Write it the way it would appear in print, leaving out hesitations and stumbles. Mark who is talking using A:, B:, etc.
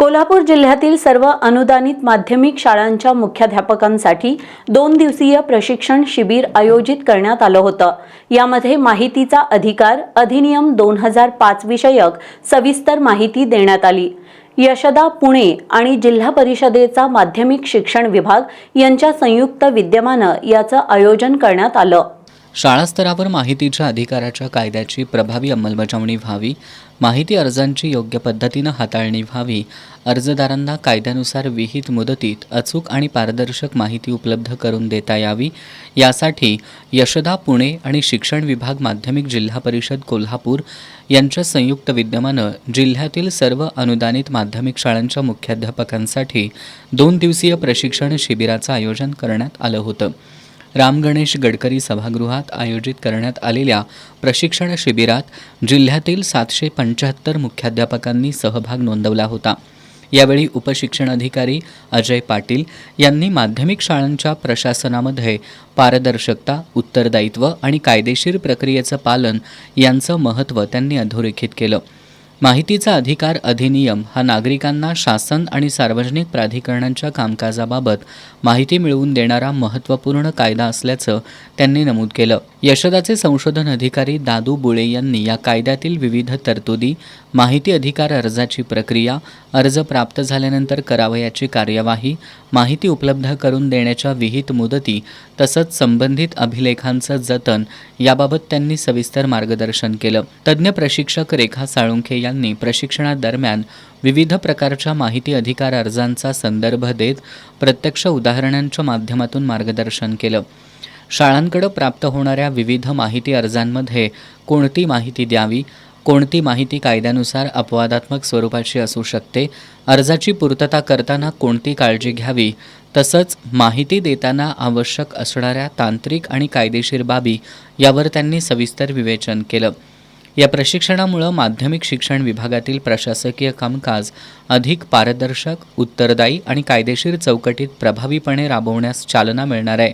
A: कोल्हापूर जिल्ह्यातील सर्व अनुदानित माध्यमिक शाळांच्या मुख्याध्यापकांसाठी 2 दिवसीय प्रशिक्षण शिबिर आयोजित करण्यात आलं होतं। यामध्ये माहितीचा अधिकार अधिनियम 2005 विषयक सविस्तर माहिती देण्यात आली। यशदा पुणे आणि जिल्हा परिषदेचा माध्यमिक शिक्षण विभाग यांच्या संयुक्त विद्यमानं याचं आयोजन करण्यात आलं।
B: शाळा स्तरावर माहितीच्या अधिकाराच्या कायद्याची प्रभावी अंमलबजावणी व्हावी, माहिती अर्जांची योग्य पद्धतीनं हाताळणी व्हावी, अर्जदारांना कायद्यानुसार विहित मुदतीत अचूक आणि पारदर्शक माहिती उपलब्ध करून देता यावी, यासाठी यशदा पुणे आणि शिक्षण विभाग माध्यमिक जिल्हा परिषद कोल्हापूर यांच्या संयुक्त विद्यमानं जिल्ह्यातील सर्व अनुदानित माध्यमिक शाळांच्या मुख्याध्यापकांसाठी 2 दिवसीय प्रशिक्षण शिबिराचं आयोजन करण्यात आलं होतं। राम गणेश गडकरी सभागृहात आयोजित करण्यात आलेल्या प्रशिक्षण शिबिरात जिल्ह्यातील 775 मुख्याध्यापकांनी सहभाग नोंदवला होता। यावेळी उपशिक्षणाधिकारी अजय पाटील यांनी माध्यमिक शाळांच्या प्रशासनामध्ये पारदर्शकता, उत्तरदायित्व आणि कायदेशीर प्रक्रियेचं पालन यांचं महत्त्व त्यांनी अधोरेखित केलं। माहितीचा अधिकार अधिनियम हा नागरिकांना शासन आणि सार्वजनिक प्राधिकरणांच्या कामकाजाबाबत माहिती मिळवून देणारा महत्त्वपूर्ण कायदा असल्याचं त्यांनी नमूद केलं। यशदाचे संशोधन अधिकारी दादू बुळे यांनी या कायद्यातील विविध तरतुदी, माहिती अधिकार अर्जाची प्रक्रिया, अर्ज प्राप्त झाल्यानंतर करावयाची कार्यवाही, माहिती उपलब्ध करून देण्याच्या विहित मुदती तसंच संबंधित अभिलेखांचं जतन याबाबत त्यांनी सविस्तर मार्गदर्शन केलं। तज्ज्ञ प्रशिक्षक रेखा साळुंखे यांनी प्रशिक्षणादरम्यान विविध प्रकारच्या माहिती अधिकार अर्जांचा संदर्भ देत प्रत्यक्ष उदाहरणांच्या माध्यमातून मार्गदर्शन केलं। शाळांकडे प्राप्त होणाऱ्या विविध माहिती अर्जांमध्ये कोणती माहिती द्यावी, कोणती माहिती कायद्यानुसार अपवादात्मक स्वरूपाची असू शकते, अर्जाची पूर्तता करताना कोणती काळजी घ्यावी, तसंच माहिती देताना आवश्यक असणाऱ्या तांत्रिक आणि कायदेशीर बाबी यावर त्यांनी सविस्तर विवेचन केलं। या प्रशिक्षणामुळे माध्यमिक शिक्षण विभागातील प्रशासकीय कामकाज अधिक पारदर्शक, उत्तरदायी आणि कायदेशीर चौकटीत प्रभावीपणे राबवण्यास चालना मिळणार आहे।